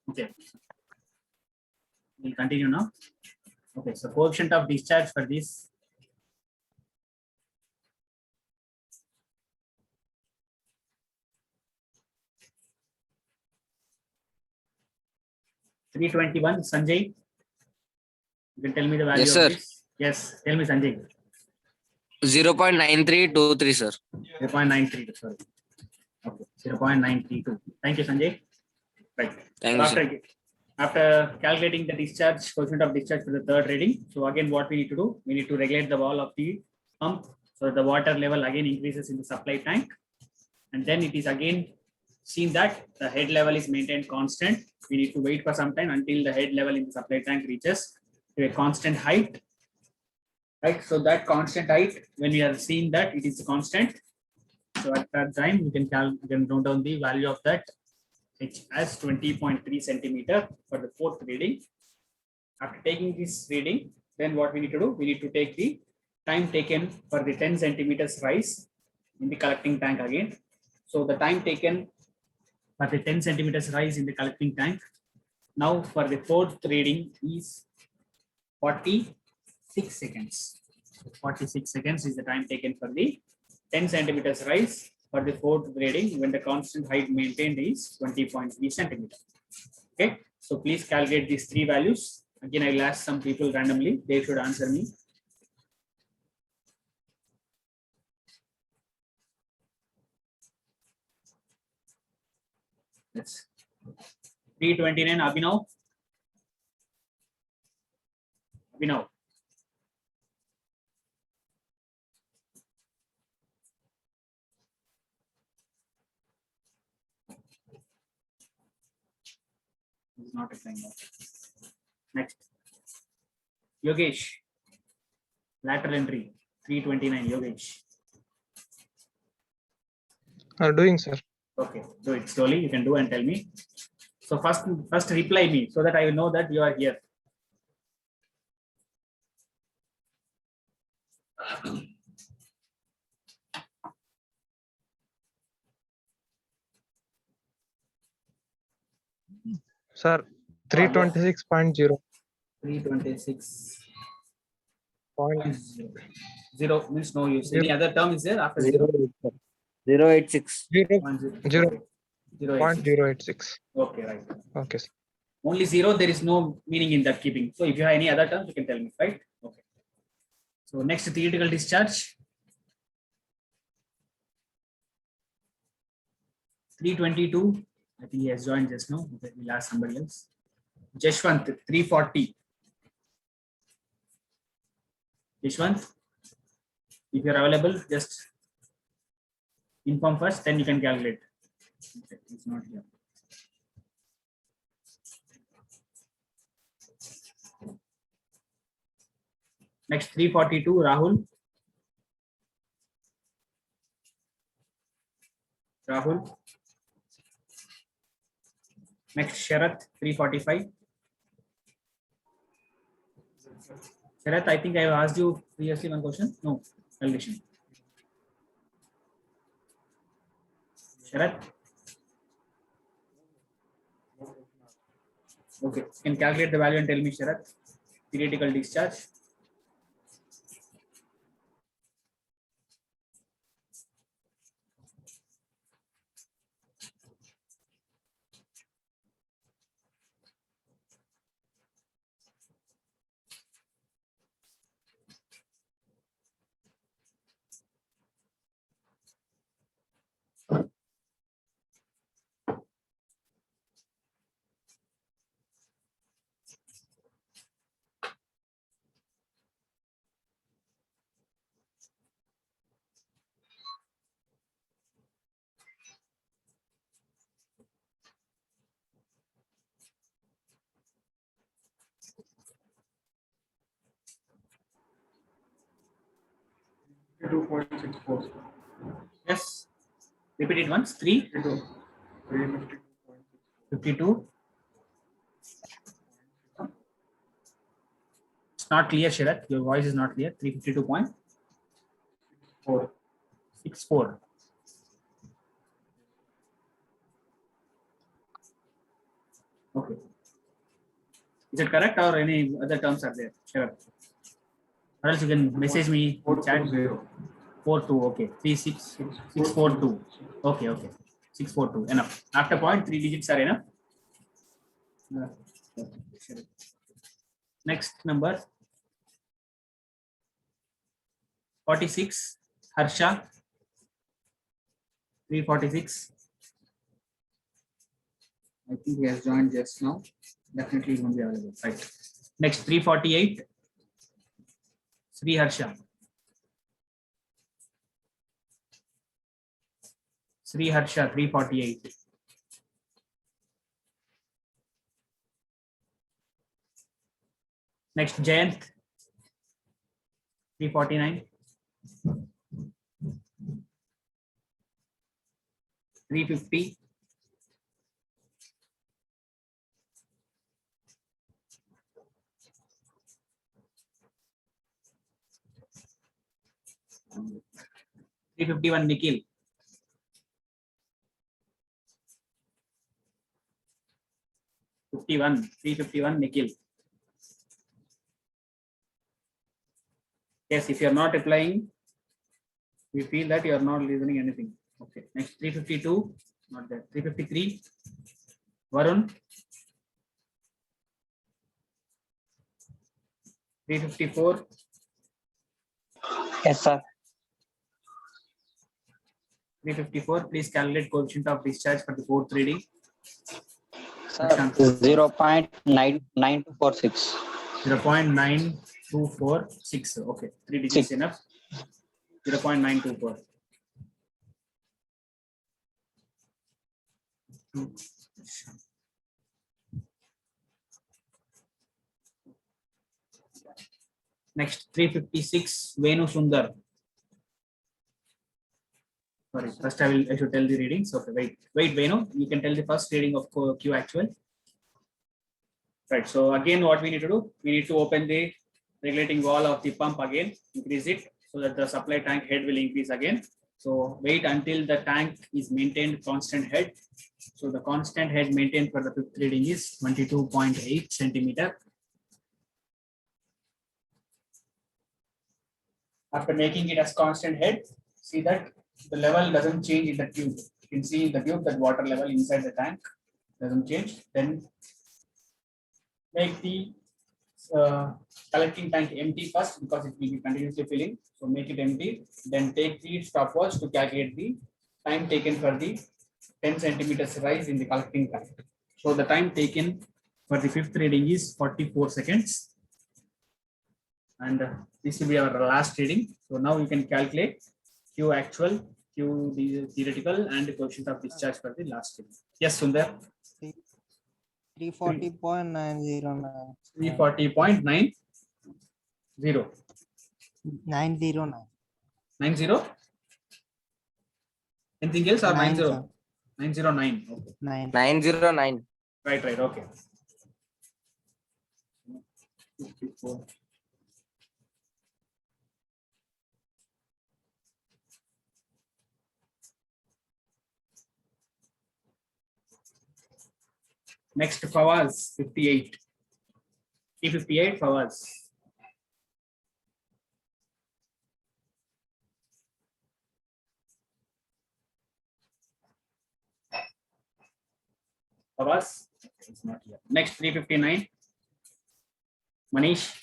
Okay, we'll continue now. Okay, so coefficient of discharge for this. $321, Sanjay. You can tell me the value Yes, of sir. this. Yes, tell me, Sanjay. 0.9323, sir. 0.932, sorry. Okay, 0.932. Thank you, Sanjay. Right. Thank you, sir. After calculating the discharge, coefficient of discharge for the third reading, so again, what we need to do, we need to regulate the wall of the pump so that the water level again increases in the supply tank, and then it is again seen that the head level is maintained constant. We need to wait for some time until the head level in the supply tank reaches to a constant height, right? So that constant height, when we are seeing that it is constant, so at that time you can note down the value of that H as 20.3 centimeter for the fourth reading. After taking this reading, then what we need to do, we need to take the time taken for the 10 centimeters rise in the collecting tank again. So the time taken for the 10 centimeters rise in the collecting tank now for the fourth reading is 46 seconds. 46 seconds is the time taken for the 10 centimeters rise for the fourth reading when the constant height maintained is 20.3 centimeters. Okay, so please calculate these three values. Again, I will ask some people randomly, they should answer me. That's 329, Abhinav. Abhinav. Is not replying. Next, Yogesh, lateral entry 329. Yogesh. Doing, sir. Okay, do it slowly. You can do and tell me. So first reply me so that I will know that you are here. Sir, 326.0. 326.0 means no use. Any other term is there after 0? 0.86. 0.086. Okay, right. Okay, sir. Only 0, there is no meaning in that keeping. So if you have any other terms, you can tell me, right? Okay. So next, theoretical discharge. 322. I think he has joined just now. Okay, we'll ask somebody else. Jeshwant, 340. Jeshwant, if you're available, just inform first, then you can calculate. Okay, it's not here. Next, 342, Rahul. Rahul. Next, Sharath, 345. Sharath, I think I have asked you previously one question. No, calculation. Sharath. Okay, you can calculate the value and tell me, Sharath. Theoretical discharge. Yes. Repeat it once. 352. It's not clear, Sharath. Your voice is not clear. 352.64. Okay. Is it correct or any other terms are there? Sure. Or else you can message me in chat. 42. Okay. 36642. Okay. Okay. 642. Enough. After point, 3 digits are enough. Sure. Next number 46. Harsha. 346. I think he has joined just now. Definitely he won't be available. Right. Next 348. Sri Harsha. Sri Harsha 348. Next Jayant 349. 350. $351 Nikhil. $351 Nikhil. Yes, if you are not replying, we feel that you are not listening anything. Okay. Next 352. Not there. 353. Varun. 354. Yes, sir. 354. Please calculate coefficient of discharge for the fourth reading. Sir, 0.9246. 0.9246. Okay. 3 digits Six. enough. 0.924. Next 356 Venu Sundar. Sorry, first I should tell the readings. Okay, wait Venu, you can tell the first reading of Q actual. Right, so again what we need to do, we need to open the regulating wall of the pump again, increase it so that the supply tank head will increase again. So wait until the tank is maintained constant head. So the constant head maintained for the fifth reading is 22.8 centimeter. After making it as constant head, see that the level doesn't change in the tube. You can see in the tube that water level inside the tank doesn't change. Then make the collecting tank empty first because it will be continuously filling. So make it empty. Then take the stopwatch to calculate the time taken for the 10 centimeters rise in the collecting tank. So the time taken for the fifth reading is 44 seconds. And this will be our last reading. So now you can calculate Q actual, Q theoretical, and the coefficient of discharge for the last reading. Yes, Sundar. 340.909. 340.90. 909. 90. Anything else or 90? Sir. 909. Okay. 9. 909. Right. Okay. 54. Next, Fawaz 58. 358 Fawaz. Fawaz. It's not here. Next 359. Manish.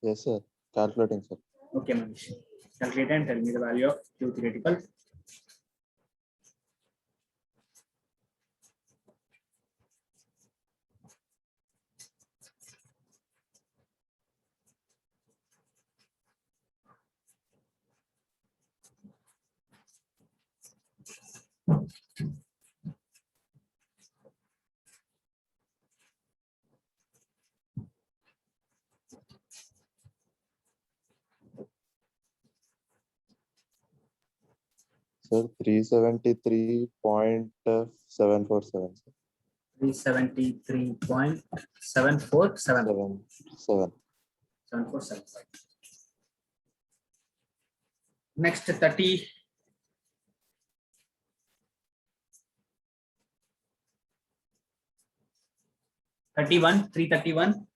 Yes, sir. Calculating, sir. Okay, Manish. Calculate and tell me the value of Q theoretical. Sir, 373.747. 373.747. 7. Next 30. 31, 331.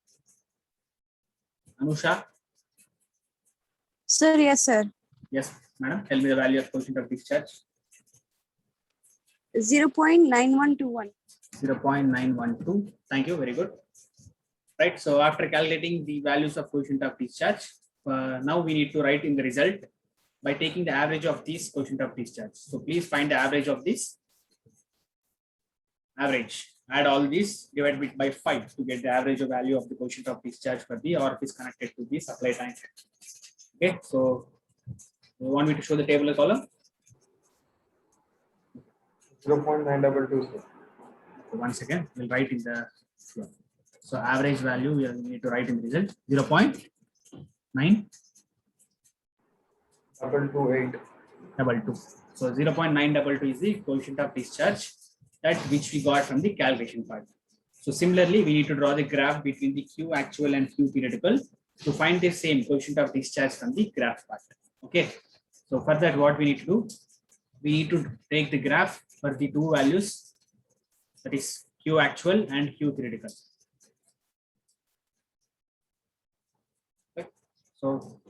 Anusha. Sir, yes, sir. Yes, madam. Tell me the value of coefficient of discharge. 0.9121. 0.912. Thank you. Very good. Right. So after calculating the values of coefficient of discharge, now we need to write in the result by taking the average of this coefficient of discharge. So please find the average of this. Average. Add all these, divide it by 5 to get the average of value of the coefficient of discharge for the orifice connected to the supply tank. Okay. So you want me to show the table or column? 0.922, sir. So one second, we'll write in the. So average value we need to write in the result 0.9. 228. So 0.922 is the coefficient of discharge that which we got from the calculation part. So similarly, we need to draw the graph between the Q actual and Q theoretical to find the same coefficient of discharge from the graph part. Okay. So for that, what we need to do, we need to take the graph for the two values, that is Q actual and Q theoretical. Okay. So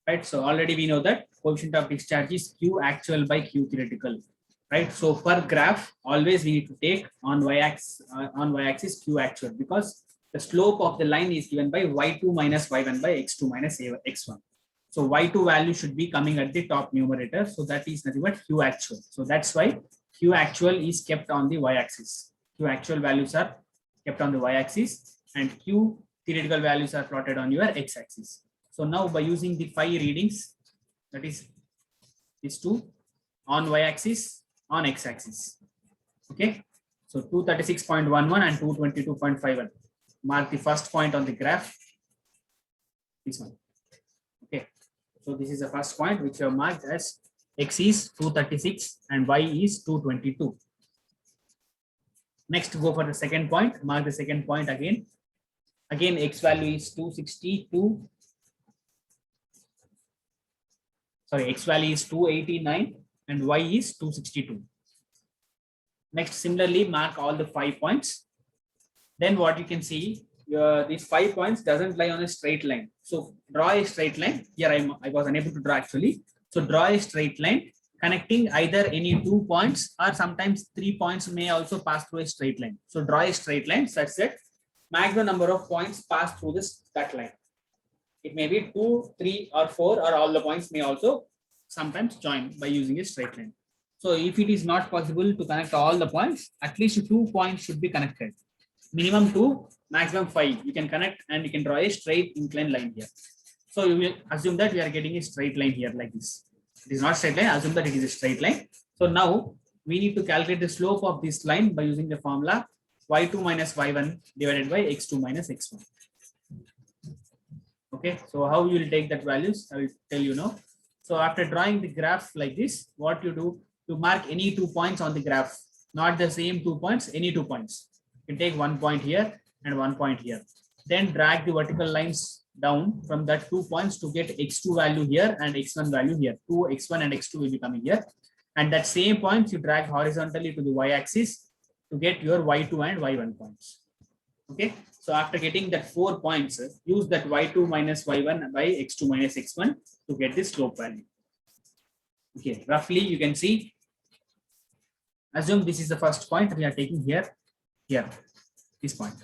right, so already we know that coefficient of discharge is Q actual by Q theoretical, right? So for graph, always we need to take on y-axis Q actual, because the slope of the line is given by y2 minus y1 by x2 minus x1. So y2 value should be coming at the top numerator, so that is nothing but Q actual. So that's why Q actual is kept on the y-axis. Q actual values are kept on the y-axis and Q theoretical values are plotted on your x-axis. So now by using the 5 readings, that is these two on y-axis, on x-axis. Okay. So 236.11 and 222.51. Mark the first point on the graph. This one. Okay. So this is the first point which you have marked as x is 236 and y is 222. Next, go for the second point. Mark the second point again. Again, x value is 262. Sorry, x value is 289 and y is 262. Next, similarly, mark all the 5 points. Then what you can see, these 5 points doesn't lie on a straight line. So draw a straight line. Here I was unable to draw actually. So draw a straight line connecting either any 2 points or sometimes 3 points may also pass through a straight line. So draw a straight line such that maximum number of points pass through that line. It may be 2, 3 or 4 or all the points may also sometimes join by using a straight line. So if it is not possible to connect all the points, at least 2 points should be connected. Minimum 2, maximum 5. You can connect and you can draw a straight inclined line here. So you will assume that we are getting a straight line here like this. It is not straight line, assume that it is a straight line. So now we need to calculate the slope of this line by using the formula y2 minus y1 divided by x2 minus x1. Okay, so how you will take that values, I will tell you now. So after drawing the graph like this, what you do, to mark any 2 points on the graph, not the same 2 points, any 2 points. You take 1 point here and 1 point here. Then drag the vertical lines down from that 2 points to get x2 value here and x1 value here. 2 x1 and x2 will be coming here. And that same points you drag horizontally to the y-axis to get your y2 and y1 points. Okay. So after getting that 4 points, use that y2 minus y1 by x2 minus x1 to get the slope value. Okay. Roughly you can see, assume this is the first point we are taking here, this point.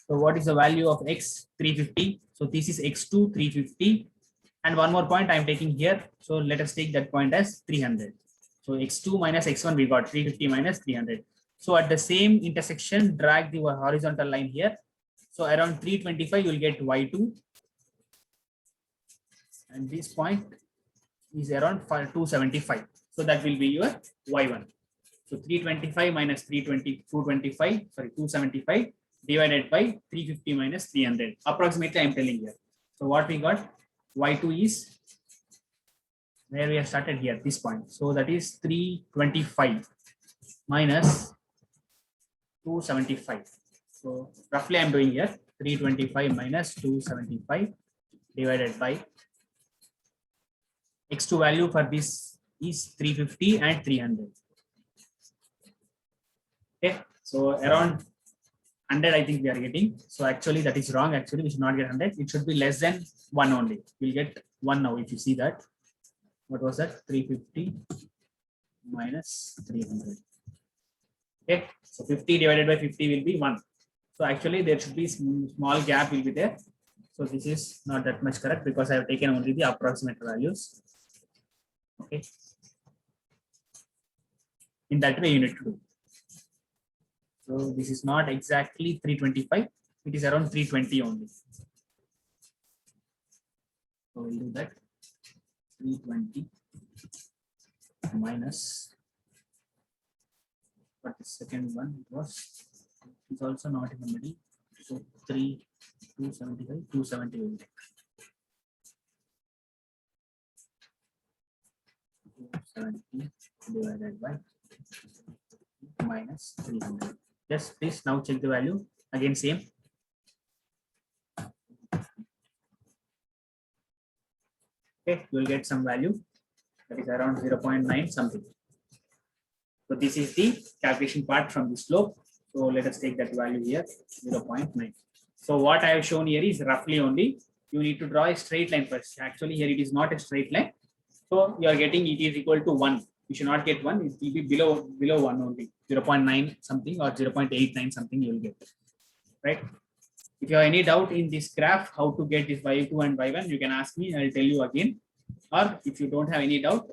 So what is the value of x? 350. So this is x2 350. And one more point I am taking here. So let us take that point as 300. So x2 minus x1 we got 350 minus 300. So at the same intersection, drag the horizontal line here. So around 325 you will get y2. And this point is around 275. So that will be your y1. So 325 minus 275 divided by 350 minus 300. Approximately I am telling here. So what we got, y2 is where we have started here, this point. So that is 325 minus 275. So roughly I am doing here 325 minus 275 divided by x2 value for this is 350 and 300. Okay, so around 100 I think we are getting. So actually that is wrong. Actually we should not get 100. It should be less than 1 only. We'll get 1 now if you see that. What was that? 350 minus 300. Okay, so 50 divided by 50 will be 1. So actually there should be small gap will be there. So this is not that much correct because I have taken only the approximate values. Okay. In that way you need to do. So this is not exactly 325. It is around 320 only. So we'll do that. 320 minus. But the second one was is also not in the middle. So 275, 270 will take. 270 divided by minus 300. Just please now check the value. Again same. Okay, you will get some value that is around 0.9 something. So this is the calculation part from the slope. So let us take that value here, 0.9. So what I have shown here is roughly only. You need to draw a straight line first. Actually here it is not a straight line. So you are getting it is equal to 1. You should not get 1. It will be below 1 only. 0.9 something or 0.89 something you will get. Right. If you have any doubt in this graph, how to get this y2 and y1, you can ask me. I will tell you again. Or if you don't have any doubt,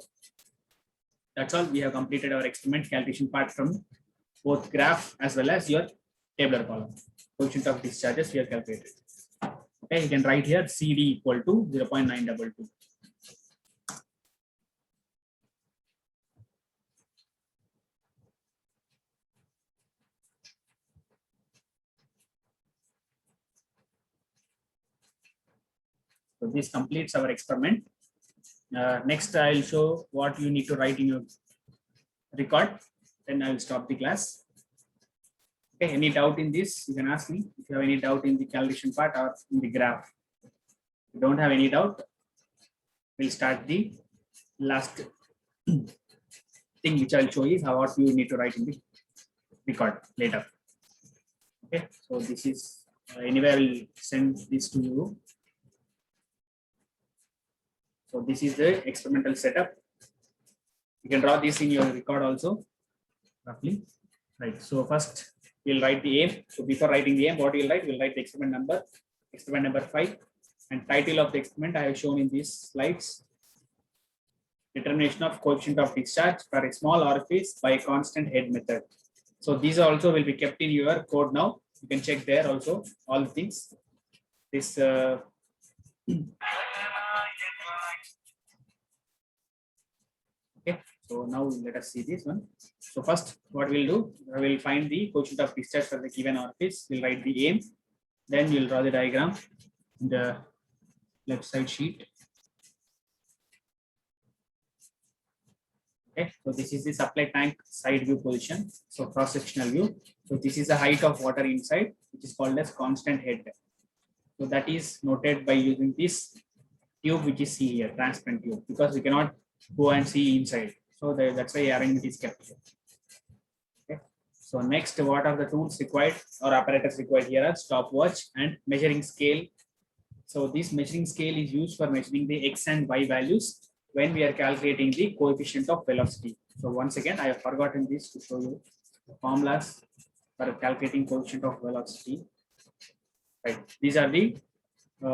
that's all. We have completed our experiment calculation part from both graph as well as your tabular column. Coefficient of discharges we have calculated. Okay, you can write here CD equal to 0.922. So this completes our experiment. Next, I will show what you need to write in your record. Then I will stop the class. Okay, any doubt in this? You can ask me if you have any doubt in the calculation part or in the graph. If you don't have any doubt, we'll start the last thing which I'll show is how what you need to write in the record later. Okay, so this is anyway, I will send this to you. So this is the experimental setup. You can draw this in your record also, roughly. Right. So first we'll write the aim. So before writing the aim, what we'll write? We'll write the experiment number 5, and title of the experiment I have shown in these slides. Determination of coefficient of discharge for a small orifice by a constant head method. So these also will be kept in your code now. You can check there also all the things. This okay, so now let us see this one. So first, what we'll do, I will find the coefficient of discharge for the given orifice. We'll write the aim. Then we'll draw the diagram in the left side sheet. Okay, so this is the supply tank side view position. So cross-sectional view. So this is the height of water inside, which is called as constant head. So that is noted by using this tube, which is see here, transparent tube, because we cannot go and see inside. So that's why arrangement is kept here. Okay. So next, what are the tools required or apparatus required here are stopwatch and measuring scale. So this measuring scale is used for measuring the x and y values when we are calculating the coefficient of velocity. So once again, I have forgotten this to show you the formulas for calculating coefficient of velocity. Right. These are the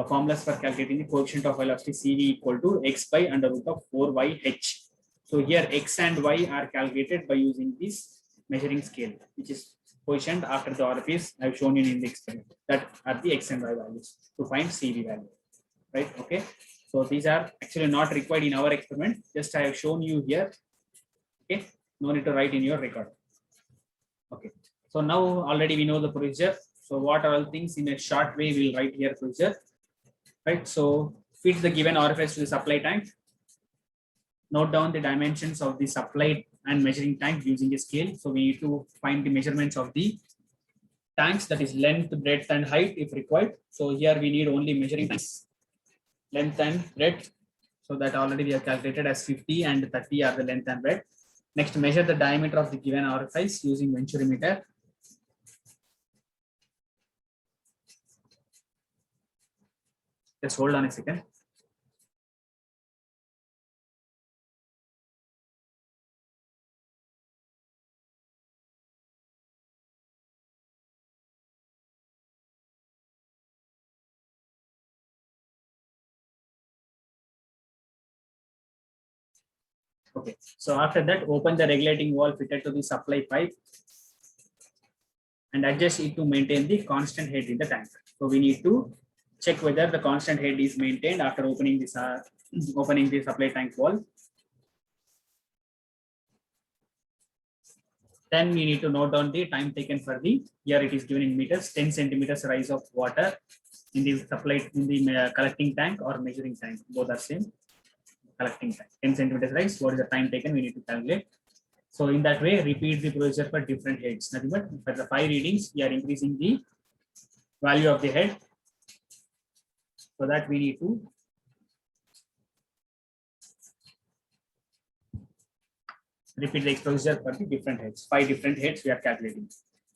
formulas for calculating the coefficient of velocity. CV equal to x by under root of 4yh. So here x and y are calculated by using this measuring scale, which is positioned after the orifice. I have shown you in the experiment. That are the x and y values to find CV value. Right. Okay. So these are actually not required in our experiment. Just I have shown you here. Okay. No need to write in your record. Okay. So now already we know the procedure. So what are all things in a short way we'll write here procedure. Right. So fit the given orifice to the supply tank. Note down the dimensions of the supply and measuring tank using a scale. So we need to find the measurements of the tanks, that is length, breadth, and height if required. So here we need only measuring tanks, length and breadth. So that already we have calculated as 50 and 30 are the length and breadth. Next, measure the diameter of the given orifice using venturimeter. Just hold on a second. Okay, so after that, open the regulating valve fitted to the supply pipe and adjust it to maintain the constant head in the tank. So we need to check whether the constant head is maintained after opening this opening the supply tank valve. Then we need to note down the time taken for the, here it is given in meters, 10 centimeters rise of water in the supply in the collecting tank or measuring tank, both are same. Collecting tank, 10 centimeters rise, what is the time taken, we need to calculate. So in that way, repeat the procedure for different heads. Nothing but for the 5 readings, we are increasing the value of the head. So that we need to repeat the procedure for the different heads. 5 different heads we are calculating.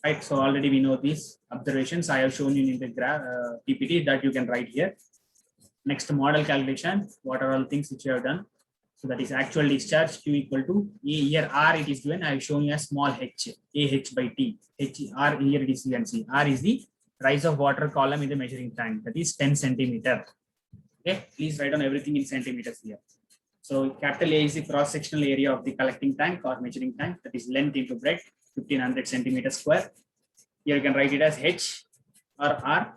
Right. So already we know these observations. I have shown you in the graph PPT that you can write here. Next, model calculation. What are all things which you have done? So that is actual discharge Q equal to A. Here R it is given. I have shown you a small h, AH by T. R here it is, you can see. R is the rise of water column in the measuring tank. That is 10 centimeter. Okay, please write down everything in centimeters here. So capital A is the cross sectional area of the collecting tank or measuring tank. That is length into breadth, 1500 centimeters square. Here you can write it as H or R,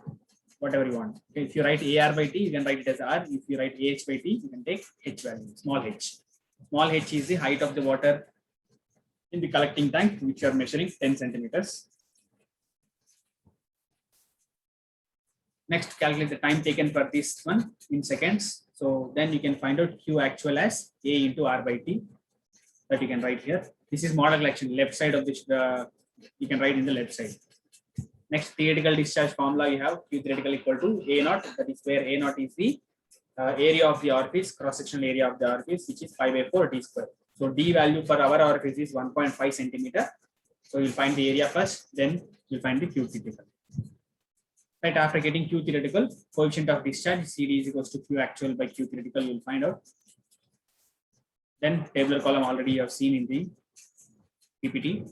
whatever you want. Okay, if you write AR by T, you can write it as R. If you write AH by T, you can take H value, small h. Small h is the height of the water in the collecting tank, which you are measuring 10 centimeters. Next, calculate the time taken for this one in seconds. So then you can find out Q actual as A into R by T, that you can write here. This is model collection, left side of this, you can write in the left side. Next, theoretical discharge formula you have Q theoretical equal to A naught, that is where A naught is the area of the orifice, cross-sectional area of the orifice, which is 5 by 4 D square. So D value for our orifice is 1.5 centimeter. So you'll find the area first, then you'll find the Q theoretical. Right, after getting Q theoretical, coefficient of discharge CD is equals to Q actual by Q theoretical, you'll find out. Then tabular column already you have seen in the PPT.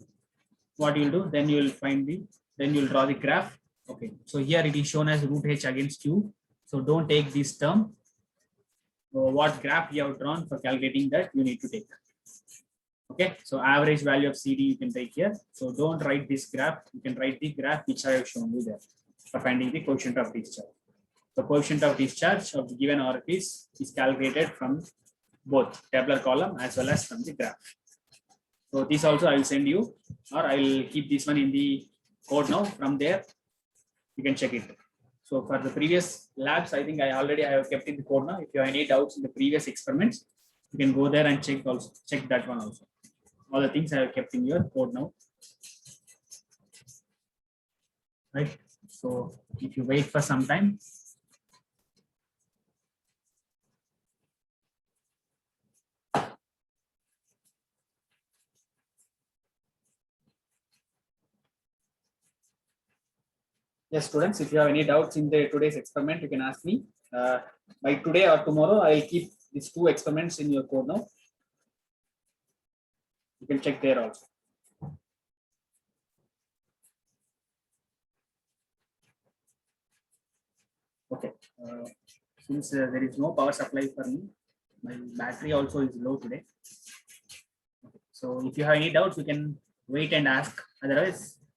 What you'll do, then you'll find the, then you'll draw the graph. Okay, so here it is shown as root H against Q. So don't take this term. What graph you have drawn for calculating that you need to take. Okay, so average value of CD you can take here. So don't write this graph. You can write the graph which I have shown you there for finding the coefficient of discharge. The coefficient of discharge of the given orifice is calculated from both tabular column as well as from the graph. So this also I will send you, or I will keep this one in the code now. From there, you can check it. So for the previous labs, I think I have kept in the code now. If you have any doubts in the previous experiments, you can go there and check also, check that one also. All the things I have kept in your code now. Right. So if you wait for some time. Yes, students, if you have any doubts in the today's experiment, you can ask me. By today or tomorrow, I will keep these 2 experiments in your code now. You can check there also. Okay. Since there is no power supply for me, my battery also is low today. Okay. So if you have any doubts, you can wait and ask. Otherwise,